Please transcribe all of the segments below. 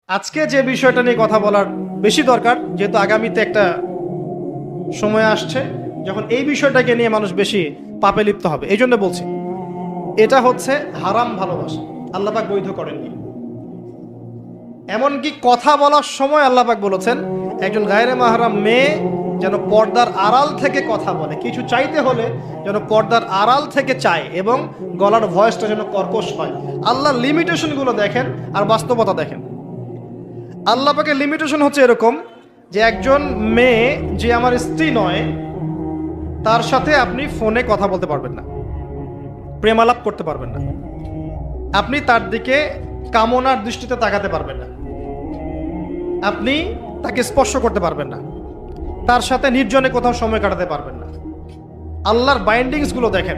আজকে যে বিষয়টা নিয়ে কথা বলার বেশি দরকার, যেহেতু আগামীতে একটা সময় আসছে যখন এই বিষয়টাকে নিয়ে মানুষ বেশি পাপে লিপ্ত হবে, এই জন্য বলছি। এটা হচ্ছে হারাম ভালোবাসা, আল্লাহ পাক বৈধ করেননি। এমনকি কথা বলার সময় আল্লাহ পাক বলেছেন একজন গায়রে মাহরাম মেয়ে যেন পর্দার আড়াল থেকে কথা বলে, কিছু চাইতে হলে যেন পর্দার আড়াল থেকে চায় এবং গলার ভয়েসটা যেন কর্কশ হয়। আল্লাহর লিমিটেশনগুলো দেখেন আর বাস্তবতা দেখেন। আল্লাহ পাকের লিমিটেশন হচ্ছে এরকম যে একজন মেয়ে যে আমার স্ত্রী নয় তার সাথে আপনি ফোনে কথা বলতে পারবেন না, প্রেমালাপ করতে পারবেন না, আপনি তার দিকে কামনার দৃষ্টিতে তাকাতে পারবেন না, আপনি তাকে স্পর্শ করতে পারবেন না, তার সাথে নির্জনে কোথাও সময় কাটাতে পারবেন না। আল্লাহর বাইন্ডিংসগুলো দেখেন।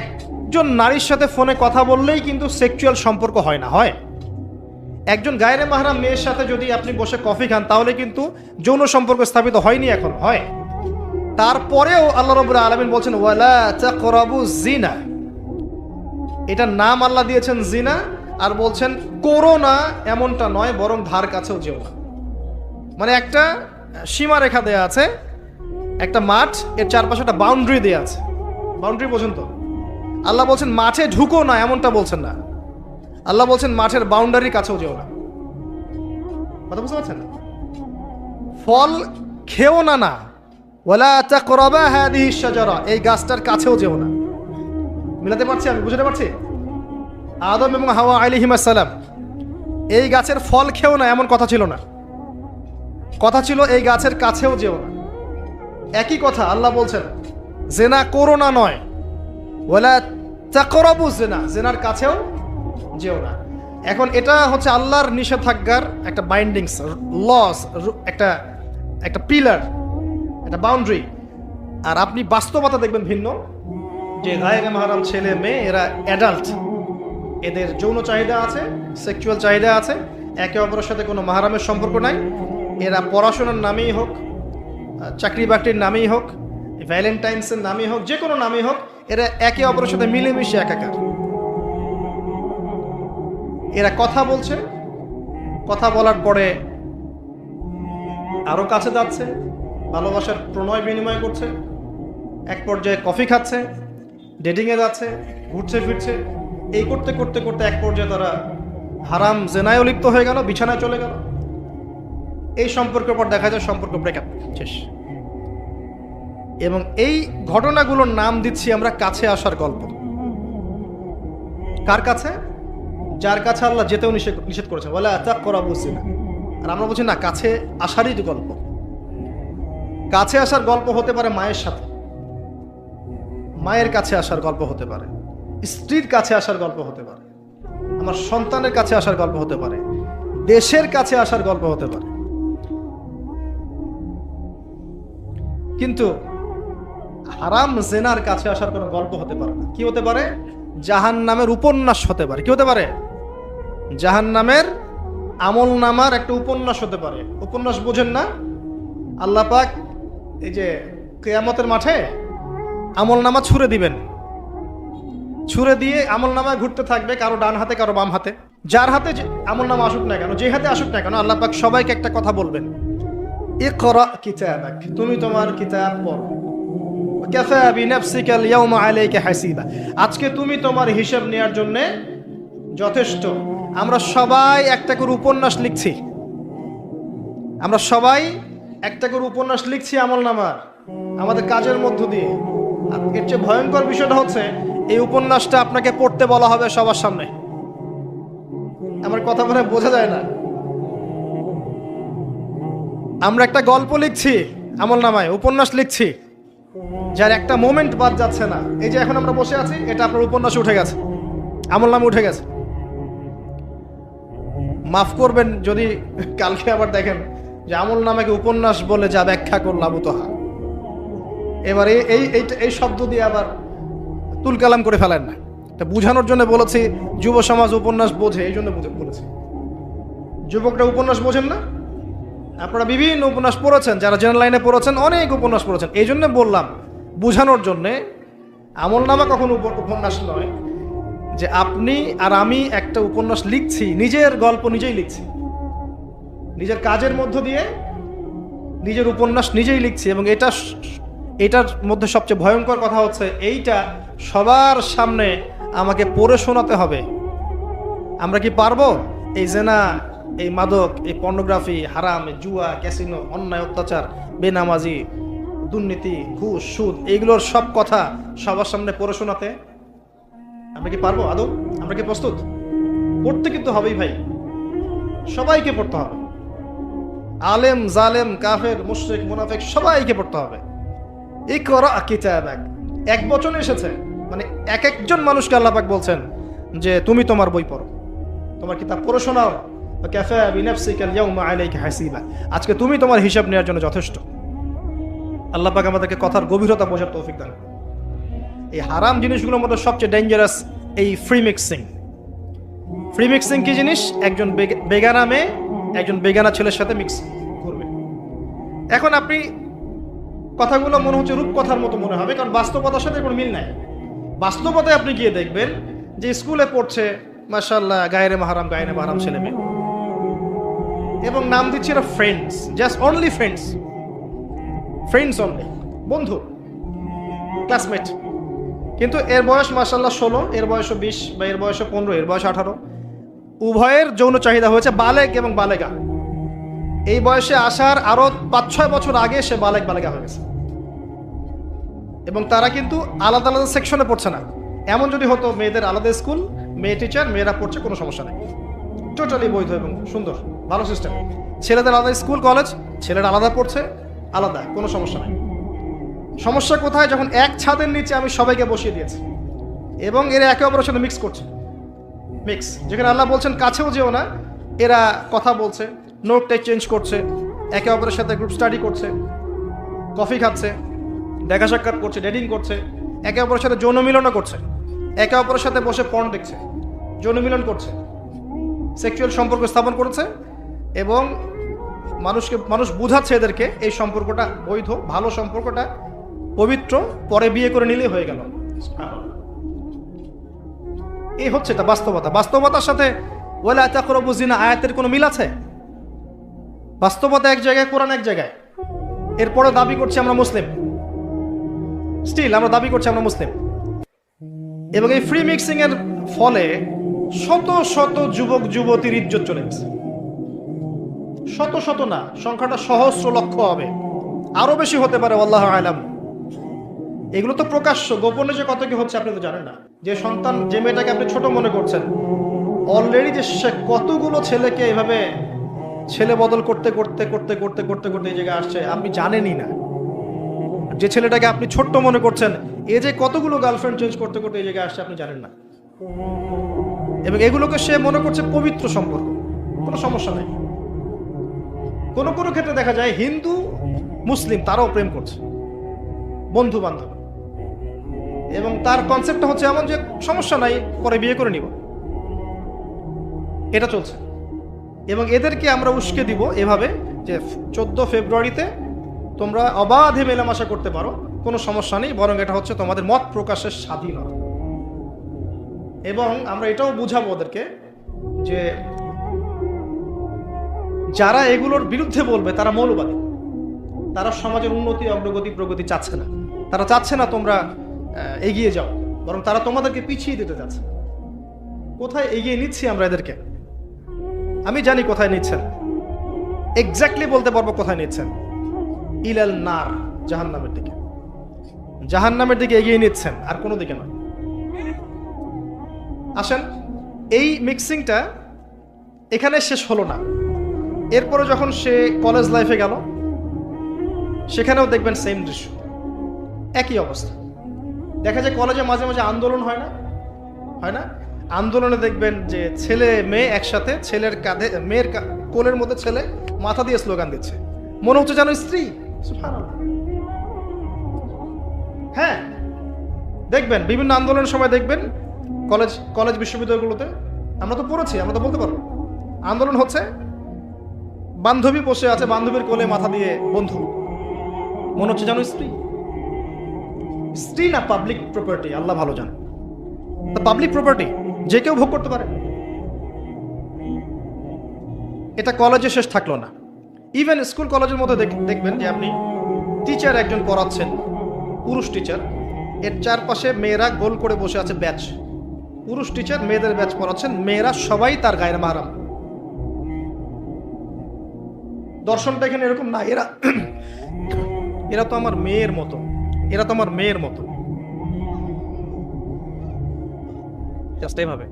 একজন নারীর সাথে ফোনে কথা বললেই কিন্তু সেক্সুয়াল সম্পর্ক হয় না, হয়। একজন গায়রে মাহরাম মেয়ের সাথে যদি আপনি বসে কফি খান তাহলে কিন্তু যৌন সম্পর্ক স্থাপিত হয়নি, এখন হয়। তারপরেও আল্লাহ রাব্বুল আলামিন বলছেন ওয়ালা তাকরাবু জিনা, এটার নাম আল্লাহ দিয়েছেন জিনা, আর বলছেন করো না এমনটা নয়, বরং ধার কাছেও যেও না। মানে একটা সীমারেখা দেয়া আছে, একটা মাঠ, এর চারপাশে একটা বাউন্ডারি দেয়া আছে, বাউন্ডারি পর্যন্ত। আল্লাহ বলছেন মাঠে ঢুকো না এমনটা বলছেন না, আল্লাহ বলছেন মাঠের বাউন্ডারির কাছেও যেও না। কথা বুঝতে পারছেন? ফল খেও না, না ওয়ালা তাকরাবা হাদিহি শাজারা, এই গাছটার কাছেও যেও না। মিলাতে পারছি? আমি বুঝতে পারছি? আদম এবং হাওয়া আলাইহিস সালাম এই গাছের ফল খেও না এমন কথা ছিল না, কথা ছিল এই গাছের কাছেও যেও না। একই কথা আল্লাহ বলছেন জেনা করো না নয়, ওয়ালা তাকরাবু জিনা, জেনার কাছেও যেও না। এখন এটা হচ্ছে আল্লাহর নিষেধাজ্ঞার একটা বাইন্ডিংস, লস, একটা একটা পিলার, একটা বাউন্ডারি। আর আপনি বাস্তবতা দেখবেন ভিন্ন, যে গায়রে মাহরাম ছেলে মেয়ে এরা অ্যাডাল্ট, এদের যৌন চাহিদা আছে, সেক্সুয়াল চাহিদা আছে, একে অপরের সাথে কোনো মাহরামের সম্পর্ক নাই। এরা পড়াশোনার নামেই হোক, চাকরি বাকরির নামেই হোক, ভ্যালেন্টাইন্সের নামেই হোক, যে কোনো নামেই হোক, এরা একে অপরের সাথে মিলেমিশে একাকার। এরা কথা বলছে, কথা বলার পরে আরো কাছে যাচ্ছে, ভালোবাসার প্রণয় বিনিময় করছে, এক পর্যায়ে কফি খাচ্ছে, ডেটিংয়ে যাচ্ছে, ঘুরছে ফিরছে, এই করতে করতে করতে এক পর্যায়ে তারা হারাম জেনায়ও লিপ্ত হয়ে গেল, বিছানায় চলে গেল। এই সম্পর্কের পর দেখা যায় সম্পর্ক ব্রেকআপ, শেষ। এবং এই ঘটনাগুলোর নাম দিচ্ছি আমরা কাছে আসার গল্প। কার কাছে? যার কাছে আল্লাহ যেতেও নিষেধ করেছে, বলে তাকরাবু জিনা। আর আমরা বলছি না, কাছে আসারই গল্প। কাছে আসার গল্প হতে পারে মায়ের সাথে, মায়ের কাছে আসার গল্প হতে পারে, স্ত্রীর কাছে আসার গল্প হতে পারে, আমার সন্তানের কাছে আসার গল্প হতে পারে, দেশের কাছে আসার গল্প হতে পারে। কিন্তু হারাম জেনার কাছে আসার কোনো গল্প হতে পারে না। কি হতে পারে? জাহান্নামের উপন্যাস হতে পারে। কি হতে পারে? জাহান্নামের আমল নামার একটা উপন্যাস হতে পারে। উপন্যাস বোঝেন না? আল্লাহ পাক এই যে কিয়ামতের মাঠে আমল নামা ছুঁড়ে দিবেন, ছুঁড়ে দিয়ে আমল নামায় ঘুরতে থাকবে, কারো ডান হাতে কারো বাম হাতে। যার হাতে আমল নামা আসুক না কেন, যে হাতে আসুক না কেন, আল্লাহ পাক সবাইকে একটা কথা বলবেন, ইকরা কিতাবাক, তুমি তোমার কিতাব পড়ো, কাফা বিনাফসিকা আল-ইয়াওমা আলাইকা হাসিবা, আজকে তুমি তোমার হিসাব নেওয়ার জন্য যথেষ্ট। আমরা সবাই একটা করে উপন্যাস লিখছি, আমরা সবাই একটা করে উপন্যাস লিখছি আমল নামার, আমাদের কাজের মধ্য দিয়ে। আর এর চেয়ে ভয়ঙ্কর বিষয়টা হচ্ছে এই উপন্যাসটা আপনাকে পড়তে বলা হবে সবার সামনে। আমার কথা মনে বোঝা যায় না? আমরা একটা গল্প লিখছি আমল নামায়, উপন্যাস লিখছি, যার একটা মোমেন্ট বাদ যাচ্ছে না। এই যে এখন আমরা বসে আছি, এটা আপনার উপন্যাসে উঠে গেছে, আমল নামে উঠে গেছে। মাফ করবেন যদি কালকে আবার দেখেন যে আমল নামাকে উপন্যাস বলে যা ব্যাখ্যা করলাম উতহা, এবার এই শব্দ দিয়ে আবার তুলকালাম করে ফেলেন না। এটা বুঝানোর জন্য বলেছি, যুব সমাজ উপন্যাস বোঝে, এই জন্য বলেছি। যুবকরা উপন্যাস বোঝেন না? আপনারা বিভিন্ন উপন্যাস পড়েছেন, যারা জেনারেল লাইনে পড়েছেন অনেক উপন্যাস পড়েছেন, এই জন্য বললাম বুঝানোর জন্যে। আমল নামা কখনো উপন্যাস নয়, যে আপনি আর আমি একটা উপন্যাস লিখছি, নিজের গল্প নিজেই লিখছি, নিজের কাজের মধ্য দিয়ে নিজের উপন্যাস নিজেই লিখছি, এবং এটার মধ্যে সবচেয়ে ভয়ঙ্কর কথা হচ্ছে এইটা সবার সামনে আমাকে পড়ে শোনাতে হবে। আমরা কি পারবো এই জেনা, এই মাদক, এই পর্নোগ্রাফি, হারাম, জুয়া, ক্যাসিনো, অন্যায়, অত্যাচার, বেনামাজি, দুর্নীতি, ঘুষ, সুদ, এইগুলোর সব কথা সবার সামনে পড়ে শোনাতে? আমরা কি পারবো আদৌ? আমরা কি প্রস্তুত? পড়তে কিন্তু হবেই ভাই, সবাইকে পড়তে হবে। আলেম, জালেম, কাফের, মুশরিক, মুনাফিক সবাইকে পড়তে হবে। ইকরা কিতাবাক, এক বচনে এসেছে, মানে এক একজন মানুষকে আল্লাহ পাক বলছেন যে তুমি তোমার বই পড়ো, তোমার কিতাব পড়ে শোনাও। কাফা বিনাফসিকা আল-ইয়াওমা আলাইকা হাসিবা, আজকে তুমি তোমার হিসাব নেওয়ার জন্য যথেষ্ট। আল্লাহ পাক আমাদেরকে কথার গভীরতা বোঝার তৌফিক দান। এই হারাম জিনিসগুলোর মধ্যে সবচেয়ে ডেঞ্জারাস এই ফ্রি মিক্সিং। ফ্রি মিক্সিং কি জিনিস? একজন বেগানা মেয়ে একজন বেগানা ছেলের সাথে মিক্স করবে। এখন আপনি কথাগুলো মনে হচ্ছে রূপকথার মতো মনে হবে, কারণ বাস্তবতার সাথে কোনো মিল নাই। বাস্তবতায় আপনি গিয়ে দেখবেন যে স্কুলে পড়ছে মাশাআল্লাহ গায়রে মাহারাম ছেলে মেয়ে, এবং নাম দিচ্ছে এরা friends, just only friends, friends only, বন্ধু, ক্লাসমেট। কিন্তু এর বয়স মাশাআল্লাহ 16, এর বয়স 20, বা এর বয়স 15, এর বয়স 18। উভয়ের যৌন চাহিদা হয়েছে বালেগ এবং বালেগা। এই বয়সে আসার আরো 5-6 বছর আগে সে বালেগা হয়ে গেছে, এবং তারা কিন্তু আলাদা আলাদা সেকশনে পড়ছে না। এমন যদি হতো মেয়েদের আলাদা স্কুল, মেয়ে টিচার, মেয়েরা পড়ছে, কোনো সমস্যা নেই, টোটালি বৈধ এবং সুন্দর, ভালো সিস্টেম। ছেলেদের আলাদা স্কুল কলেজ, ছেলেরা আলাদা পড়ছে, আলাদা, কোনো সমস্যা নেই। সমস্যা কোথায়? যখন এক ছাদের নিচে আমি সবাইকে বসিয়ে দিয়েছি এবং এরা একে অপরের সাথে মিক্স করছে। মিক্স, যেখানে আল্লাহ বলছেন কাছেও যেও না, এরা কথা বলছে, নোট চেঞ্জ করছে, একে অপরের সাথে গ্রুপ স্টাডি করছে, কফি খাচ্ছে, দেখা সাক্ষাৎ করছে, ডেটিং করছে, একে অপরের সাথে যৌন মিলনও করছে, একে অপরের সাথে বসে পর্ন দেখছে, যৌন মিলন করছে, সেক্সুয়াল সম্পর্ক স্থাপন করেছে, এবং মানুষ বুঝাচ্ছে এদেরকে এই সম্পর্কটা বৈধ, ভালো সম্পর্কটা পবিত্র, পরে বিয়ে করে নিলেই হয়ে গেল। এই হচ্ছে এটা বাস্তবতা। বাস্তবতার সাথে ওয়ালা তাকরাবু জিনা আয়াতের কোনো মিল আছে? বাস্তবতা এক জায়গায়, কোরআন এক জায়গায়। এরপরে দাবি করছি আমরা মুসলিম, স্টিল আমরা দাবি করছি আমরা মুসলিম। এবং এই ফ্রি মিক্সিং এর ফলে শত শত যুবক যুবতীর ইজ্জত চলে গেছে। শত শত না, সংখ্যাটা সহস্র লক্ষ হবে, আরো বেশি হতে পারে, আল্লাহু আলাম। এগুলো তো প্রকাশ্য, গোপনে যে কত কি হচ্ছে আপনি তো জানেন না। যে সন্তান, যে মেয়েটাকে আপনি ছোট মনে করছেন, অলরেডি যে সে কতগুলো ছেলেকে এভাবে ছেলে বদল করতে করতে করতে করতে করতে করতে এই জায়গায় আসছে আপনি জানেনই না। যে ছেলেটাকে আপনি ছোট্ট মনে করছেন, এ যে কতগুলো গার্লফ্রেন্ড চেঞ্জ করতে করতে এই জায়গায় আসছে আপনি জানেন না। এবং এগুলোকে সে মনে করছে পবিত্র সম্পর্ক, কোনো সমস্যা নেই। কোনো কোনো ক্ষেত্রে দেখা যায় হিন্দু মুসলিম তারাও প্রেম করছে, বন্ধু বান্ধব, এবং তার কনসেপ্টটা হচ্ছে এমন যে সমস্যা নাই, পরে বিয়ে করে নিব, এটা চলছে। এবং এদেরকে আমরা উস্কে দিব এভাবে যে 14 ফেব্রুয়ারিতে তোমরা অবাধে মেলামেশা করতে পারো, কোনো সমস্যা নেই, বরং এটা হচ্ছে তোমাদের মত প্রকাশের স্বাধীনতা। এবং আমরা এটাও বুঝাবো ওদেরকে যে যারা এগুলোর বিরুদ্ধে বলবে তারা মৌলবাদী, তারা সমাজের উন্নতি, অগ্রগতি, প্রগতি চাচ্ছে না। তারা চাচ্ছে না তোমরা এগিয়ে যাও, বরং তারা তোমাদেরকে পিছিয়ে দিতে চাচ্ছে। কোথায় এগিয়ে নিচ্ছি আমরা এদেরকে? আমি জানি কোথায় নিচ্ছেন, এক্স্যাক্টলি বলতে পারবো কোথায় নিচ্ছেন। ইলাল নার, জাহান্নামের দিকে, জাহান্নামের দিকে এগিয়ে নিচ্ছেন, আর কোনো দিকে নয়। আসেন, এই মিক্সিংটা এখানে শেষ হলো না। এরপরে যখন সে কলেজ লাইফে গেল, সেখানেও দেখবেন সেম দৃশ্য, একই অবস্থা। দেখা যায় কলেজে মাঝে মাঝে আন্দোলন হয় না? আন্দোলনে দেখবেন যে ছেলে মেয়ে একসাথে, ছেলের কাঁধে মেয়ের কোলের মধ্যে ছেলে মাথা দিয়ে স্লোগান দিচ্ছে, মনে হচ্ছে যেন স্ত্রী। হ্যাঁ, দেখবেন বিভিন্ন আন্দোলনের সময় দেখবেন কলেজ বিশ্ববিদ্যালয়গুলোতে, আমরা তো পড়েছি, আমরা তো বলতে পারবো, আন্দোলন হচ্ছে, বান্ধবী বসে আছে, বান্ধবীর কোলে মাথা দিয়ে বন্ধু, মনে হচ্ছে যেন স্ত্রী না পাবলিক প্রপার্টি, আল্লাহ ভালো জানে, পাবলিক প্রপার্টি। যে কেউ ভোগ করতে পারে। এটা কলেজে শেষ থাকলো না, ইভেন স্কুল কলেজের মধ্যে দেখবেন যে আপনি টিচার একজন পড়াচ্ছেন, পুরুষ টিচার, এর চারপাশে মেয়েরা গোল করে বসে আছে ব্যাচ। পুরুষ টিচার মেয়েদের ব্যাচ পড়াচ্ছেন, মেয়েরা সবাই তার গায়ের মাহরাম। দর্শনটা এখানে এরকম না, এরা তো আমার মেয়ের মতো, এরা তো আমার মেয়ের মতো, জাস্ট এইভাবে,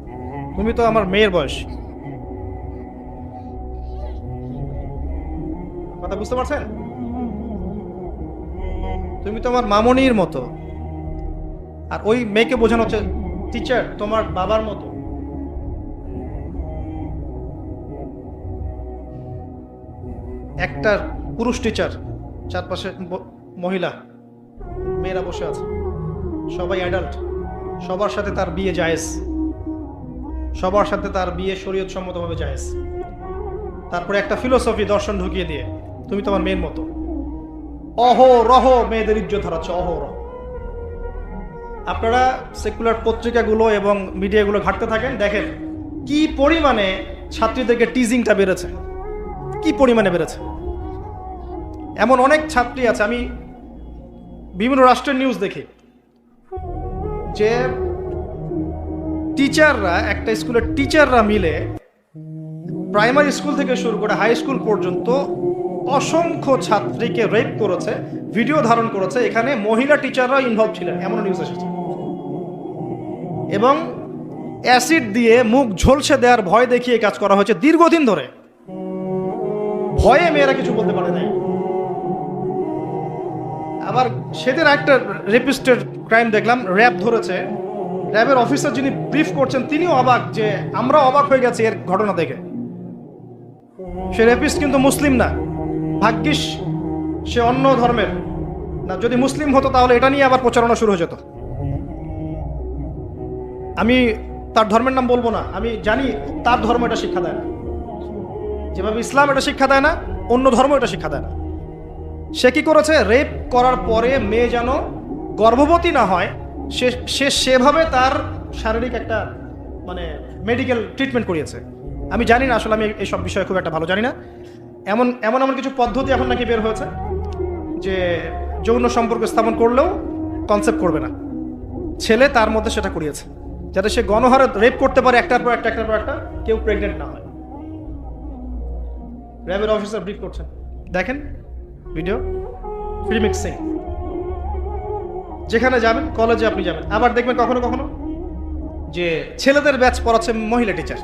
তুমি তো আমার মেয়ের বয়স। কথা বুঝতে পারছেন? তুমি তো আমার মামনির মতো। আর ওই মেয়েকে বোঝানো হচ্ছে টিচার তোমার বাবার মতো। একটা পুরুষ টিচার, চারপাশে মহিলা, মেয়েরা বসে আছে, সবাই অ্যাডাল্ট, সবার সাথে তার বিয়ে জায়েজ, সবার সাথে তার বিয়ে শরীয়ত সম্মতভাবে জায়েজ। তারপরে একটা ফিলোসফি দর্শন ঢুকিয়ে দিয়ে তুমি তোমার মেয়ের মতো। অহরহ মেয়েদের ইজ্জত হারাচ্ছে, অহরহ। আপনারা সেকুলার পত্রিকাগুলো এবং মিডিয়াগুলো ঘাঁটতে থাকেন, দেখেন কি পরিমাণে ছাত্রীদেরকে টিজিংটা বেড়েছে, কি পরিমাণে বেড়েছে। এমন অনেক ছাত্রী আছে, আমি বিভিন্ন রাষ্ট্রের নিউজ দেখি, যে টিচাররা, একটা স্কুলের টিচাররা মিলে প্রাইমারি স্কুল থেকে শুরু করে হাই স্কুল পর্যন্ত অসংখ্য ছাত্রীকে রেপ করেছে, ভিডিও ধারণ করেছে। এখানে মহিলা টিচাররা ইনভলভ ছিলেন, এমন নিউজ এসেছে। এবং অ্যাসিড দিয়ে মুখ ঝলসে দেওয়ার ভয় দেখিয়ে কাজ করা হয়েছে দীর্ঘদিন ধরে। ভয়ে মেয়েরা কিছু বলতে পারে নাই। আবার সেদিন একটা রেপিস্টেড ক্রাইম দেখলাম, র্যাব ধরেছে, র্যাবের অফিসার যিনি ব্রিফ করছেন তিনিও অবাক, যে আমরা অবাক হয়ে গেছি এর ঘটনা দেখে। সে রেপিস্ট কিন্তু মুসলিম না, ভাগ্যিস সে অন্য ধর্মের না, যদি মুসলিম হতো তাহলে এটা নিয়ে আবার প্রচারণা শুরু হয়ে যেত। আমি তার ধর্মের নাম বলবো না, আমি জানি তার ধর্ম এটা শিক্ষা দেয় না, যেভাবে ইসলাম এটা শিক্ষা দেয় না, অন্য ধর্ম এটা শিক্ষা দেয় না। সে কি করেছে, রেপ করার পরে মেয়ে যেন গর্ভবতী না হয়, সে সেভাবে তার শারীরিক একটা মানে মেডিকেল ট্রিটমেন্ট করিয়েছে। আমি জানি না, আসলে আমি এইসব বিষয়ে খুব একটা ভালো জানি না। এমন এমন এমন কিছু পদ্ধতি এখন নাকি বের হয়েছে যে যৌন সম্পর্ক স্থাপন করলেও কনসেপ্ট করবে না, ছেলে তার মধ্যে সেটা করিয়েছে, যাতে সে গণহারে রেপ করতে পারে, একটার পর একটা, একটার পর একটা, কেউ প্রেগনেন্ট না হয়। র্যাবের অফিসার ব্রিফ করছেন, দেখেন ভিডিও, ফ্রি মিক্সিং। যেখানে যাবেন, কলেজে আপনি যাবেন, আবার দেখবেন কখনো কখনো যে ছেলেদের ব্যাচ পড়াচ্ছে মহিলা টিচার,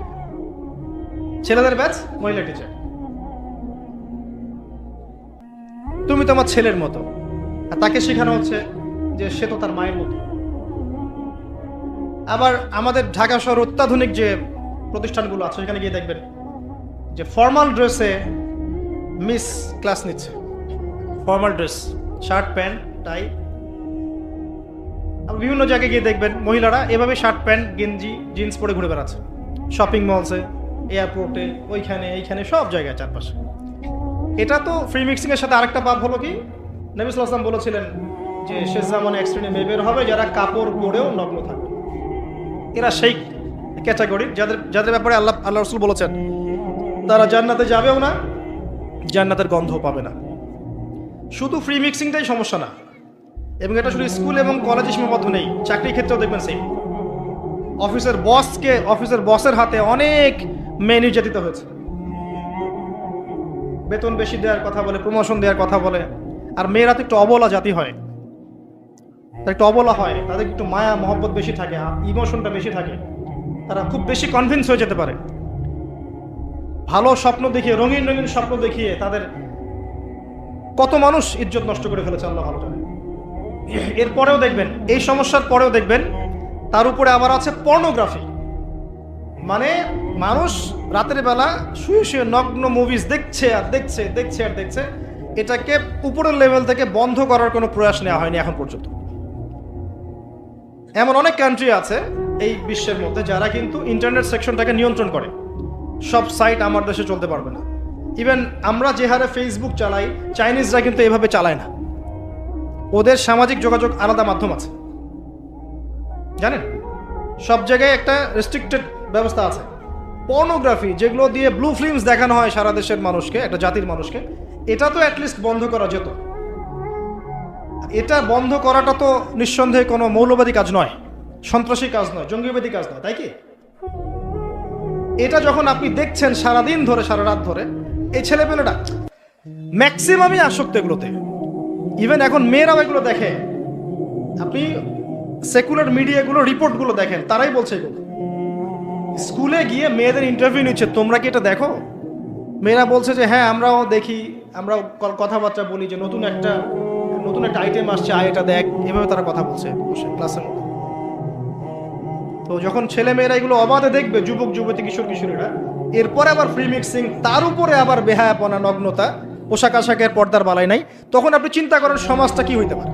ছেলেদের ব্যাচ মহিলা টিচার। তুমি তোমার ছেলের মতো, আর তাকে শেখানো হচ্ছে যে সে তো তার মায়ের মতো। আবার আমাদের ঢাকা শহর অত্যাধুনিক যে প্রতিষ্ঠানগুলো আছে, সেখানে গিয়ে দেখবেন যে ফর্মাল ড্রেসে মিস ক্লাস নিচ্ছে, formal dress, shirt pant tie. বিভিন্ন জায়গায় গিয়ে দেখবেন মহিলারা এভাবে শার্ট প্যান্ট গেঞ্জি জিন্স পরে ঘুরে বেড়াচ্ছে, শপিং মলসে, এয়ারপোর্টে, ওইখানে এইখানে সব জায়গায় চারপাশে। এটা তো ফ্রি মিক্সিং এর সাথে আরেকটা পাপ হলো কি, নবী সাল্লাল্লাহু আলাইহি ওয়াসাল্লাম বলেছিলেন যে শেষ জামানে এক শ্রেণী মেয়ে বের হবে যারা কাপড় পরেও নগ্ন থাকবে। এরা সেই ক্যাটাগরি যাদের ব্যাপারে আল্লাহ রাসূল বলেছেন তারা জান্নাতে যাবেও না, জান্নাতের গন্ধ পাবে না। শুধু ফ্রি মিক্সিংটাই সমস্যা না, এবং এটা শুধু স্কুল এবং কলেজে সীমাবদ্ধ নেই, চাকরির ক্ষেত্রেও দেখবেন সেই অফিসের বসের হাতে অনেক মেয়ে নির্যাতিত হয়েছে। বেতন বেশি দেওয়ার কথা বলে, প্রমোশন দেওয়ার কথা বলে। আর মেয়েরা তো একটু অবলা জাতি হয়, তারা একটু অবলা হয়, তাদের একটু মায়া মহব্বত বেশি থাকে, ইমোশনটা বেশি থাকে, তারা খুব বেশি কনভিন্স হয়ে যেতে পারে। ভালো স্বপ্ন দেখিয়ে, রঙিন রঙিন স্বপ্ন দেখিয়ে তাদের কত মানুষ ইজ্জত নষ্ট করে ফেলেছে আল্লাহ ভালো জানে। এরপরেও দেখবেন, এই সমস্যার পরেও দেখবেন তার উপরে আবার আছে পর্নোগ্রাফি। মানে মানুষ রাতের বেলা শুয়ে শুয়ে নগ্ন মুভিজ দেখছে আর দেখছে, দেখছে আর দেখছে। এটাকে উপরের লেভেল থেকে বন্ধ করার কোনো প্রয়াস নেওয়া হয়নি এখন পর্যন্ত। এমন অনেক কান্ট্রি আছে এই বিশ্বের মধ্যে যারা কিন্তু ইন্টারনেট সেকশনটাকে নিয়ন্ত্রণ করে। সব সাইট আমার দেশে চলতে পারবে না। ইভেন আমরা যে হারে ফেসবুক চালাই, চাইনিজরা কিন্তু এভাবে চালায় না। ওদের সামাজিক যোগাযোগ আলাদা মাধ্যম আছে, জানেন? সব জায়গায় একটা রেস্ট্রিক্টেড ব্যবস্থা আছে। পর্নোগ্রাফি যেগুলো দিয়ে ব্লু ফিল্মস দেখানো হয় সারা দেশের মানুষকে, একটা জাতির মানুষকে, এটা তো অ্যাটলিস্ট বন্ধ করা যেত। এটা বন্ধ করাটা তো নিঃসন্দেহে কোনো মৌলবাদী কাজ নয়, সন্ত্রাসী কাজ নয়, জঙ্গিবাদী কাজ নয়, তাই কি? এটা যখন আপনি দেখছেন সারাদিন ধরে, সারা রাত ধরে, এই ছেলেপেলেটা ম্যাক্সিমামই আসক্ত এগুলোতে। ইভেন এখন মেয়েরাও এগুলো দেখে। আপনি সেকুলার মিডিয়াগুলো রিপোর্টগুলো দেখেন, তারাই বলছে এগুলো। স্কুলে গিয়ে মেয়েদের ইন্টারভিউ নিচ্ছে, তোমরা কি এটা দেখো? মেয়েরা বলছে যে হ্যাঁ আমরাও দেখি, আমরাও কথাবার্তা বলি যে নতুন একটা আইটেম আসছে, এটা দেখ, এভাবে তারা কথা বলছে ক্লাসের মধ্যে। তো যখন ছেলে মেয়েরা এগুলো অবাধে দেখবে, যুবক যুবতী কিশোর কিশোরীরা, এরপরে আবার ফ্রি মিক্সিং, তার উপরে আবার বেহায়াপনা, নগ্নতা, পোশাক আশাকের পর্দার বালাই নাই, তখন আপনি চিন্তা করেন সমাজটা কি হইতে পারে।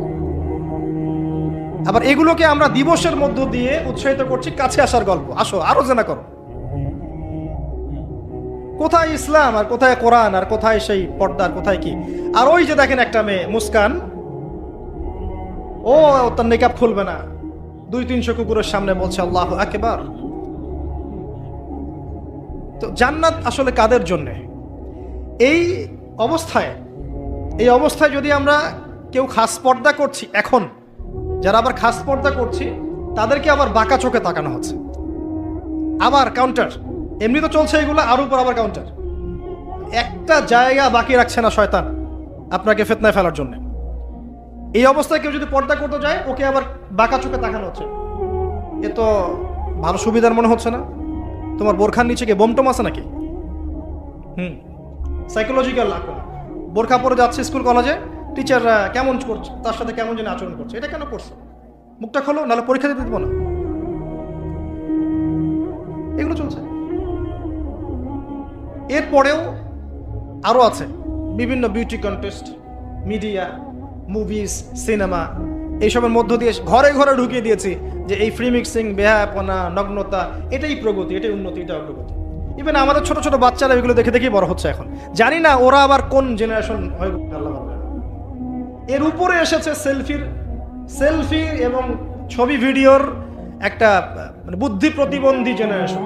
আবার এগুলোকে আমরা দিবসের মধ্য দিয়ে উৎসাহিত করছি, কাছে আসার গল্প, আসো আরো জানা করো। কোথায় ইসলাম আর কোথায় কোরআন আর কোথায় সেই পর্দার, কোথায় কি? আর ওই যে দেখেন একটা মেয়ে মুস্কান, ও তার নিকাব খুলবে না, 200-300 কুকুরের সামনে বলছে আল্লাহু আকবার। তো জান্নাত আসলে কাদের জন্য? এই অবস্থায় যদি আমরা কেউ খাস পর্দা করছি, এখন যারা আবার খাস পর্দা করছি তাদেরকে আবার বাঁকা চোখে তাকানো হচ্ছে, আবার কাউন্টার। এমনি তো চলছে এগুলো, আর উপর আবার কাউন্টার। একটা জায়গা বাকি রাখছে না শয়তান আপনাকে ফিতনায় ফেলার জন্য। এই অবস্থায় কেউ যদি পর্দা করতে যায়, ওকে আবার বাঁকা চোখে তাকানো হচ্ছে। এ তো ভালো সুবিধার মনে হচ্ছে না? তোমার বোরখার নিচে গিয়ে বোমটম আছে নাকি? সাইকোলজিক্যাল আক্রমণ। বোরখা পরে যাচ্ছে স্কুল কলেজে, টিচাররা কেমন করছে, তার সাথে কেমন যেন আচরণ করছে। এটা কেন করছো? মুখটা খোলো, নাহলে পরীক্ষা দিতে দেবো না। এগুলো চলছে। এরপরেও আরো আছে বিভিন্ন beauty contest, media, movies, cinema, এইসবের মধ্য দিয়ে ঘরে ঘরে ঢুকিয়ে দিয়েছি যে এই ফ্রি মিক্সিং, বেহায়াপনা, নগ্নতা, এটাই প্রগতি, এটাই উন্নতি, এটা অগ্রগতি। ইভেন আমাদের ছোট ছোট বাচ্চারা এগুলো দেখে দেখেই বড় হচ্ছে। এখন জানি না ওরা আবার কোন জেনারেশন হয়ে আল্লাহ। এর উপরে এসেছে সেলফি এবং ছবি ভিডিওর একটা মানে বুদ্ধি প্রতিবন্ধী জেনারেশন।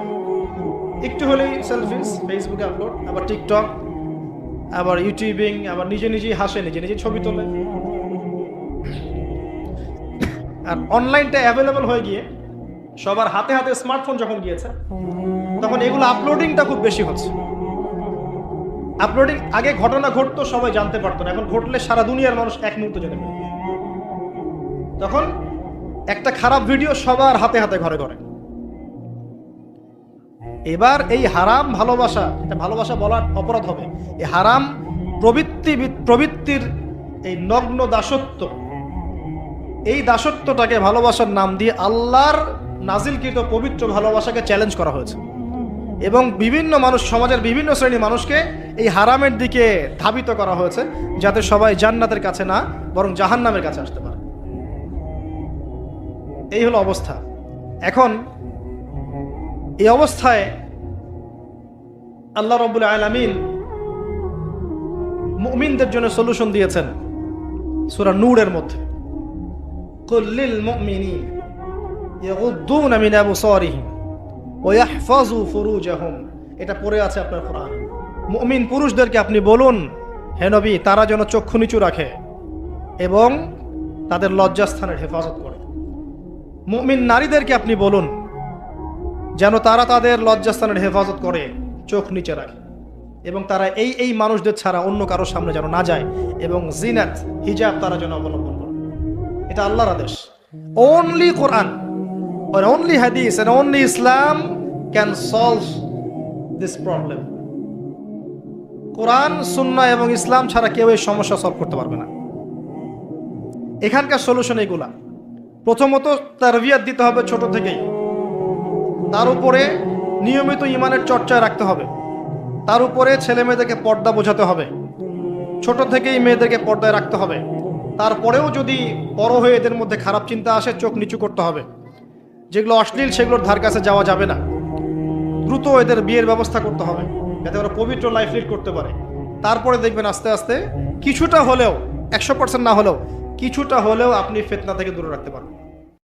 একটু হলেই সেলফিস, ফেসবুকে আপলোড, আবার টিকটক, আবার ইউটিউবিং, আবার নিজে নিজেই হাসে, নিজে নিজে ছবি তোলে। আর অনলাইনটা অ্যাভেলেবল হয়ে গিয়ে সবার হাতে হাতে স্মার্টফোন যখন গিয়েছে, তখন এগুলো আপলোডিংটা খুব বেশি হচ্ছে। আপলোডিং, আগে ঘটনা ঘটতো সবাই জানতে পারতো না, এখন ঘটলে সারা দুনিয়ার মানুষ এক মুহূর্তে জেনে ফেলে। তখন একটা খারাপ ভিডিও সবার হাতে হাতে, ঘরে ঘরে। এবার এই হারাম ভালোবাসা, এটা ভালোবাসা বলার অপরাধ হবে, এই হারাম প্রবৃত্তির এই নগ্ন দাসত্ব, এই দাসত্বটাকে ভালোবাসার নাম দিয়ে আল্লাহর নাজিলকৃত পবিত্র ভালোবাসাকে চ্যালেঞ্জ করা হয়েছে। এবং বিভিন্ন মানুষ, সমাজের বিভিন্ন শ্রেণীর মানুষকে এই হারামের দিকে ধাবিত করা হয়েছে, যাতে সবাই জান্নাতের কাছে না বরং জাহান্নামের কাছে আসতে পারে। এই হলো অবস্থা। এখন এই অবস্থায় আল্লাহ রাব্বুল আলামিন মুমিনদের জন্য সলিউশন দিয়েছেন সূরা নূরের মধ্যে। কুল লিল মুমিনিন ইয়াগুদ্দুনা মিন আবসারিহিম ওয়া ইয়াহফাযু ফুরুজাহুম। এটা পড়ে আছে আপনার কোরআন। মুমিন পুরুষদেরকে আপনি বলুন, হে নবী, তারা যেন চক্ষু নিচু রাখে এবং তাদের লজ্জাস্থানের হেফাজত করে। মুমিন নারীদেরকে আপনি বলুন যেন তারা তাদের লজ্জাস্থানের হেফাজত করে, চোখ নিচে রাখে, এবং তারা এই মানুষদের ছাড়া অন্য কারোর সামনে যেন না যায়, এবং জিনাত, হিজাব তারা যেন অবলম্বন করে। এটা আল্লাহর আদেশ। Only Quran, or only hadith and only Islam can solve this problem. কোরআন, সুন্নাহ এবং ইসলাম ছাড়া কেউ এই সমস্যা সলভ করতে পারবে না। এখানকার সলিউশন এগুলা। প্রথমত তারবিয়াত দিতে হবে ছোট থেকেই, তার উপরে নিয়মিত ইমানের চর্চায় রাখতে হবে, তার উপরে ছেলে মেয়েদেরকে পর্দা বোঝাতে হবে, ছোট থেকেই মেয়েদেরকে পর্দায় রাখতে হবে। তারপরেও যদি বড় হয়ে এদের মধ্যে খারাপ চিন্তা আসে, চোখ নিচু করতে হবে। যেগুলো অশ্লীল সেগুলোর ধার কাছে যাওয়া যাবে না। দ্রুত এদের বিয়ের ব্যবস্থা করতে হবে যাতে ওরা পবিত্র লাইফ লিড করতে পারে। তারপরে দেখবেন আস্তে আস্তে কিছুটা হলেও, 100% না হলেও কিছুটা হলেও আপনি ফিতনা থেকে দূরে রাখতে পারবেন।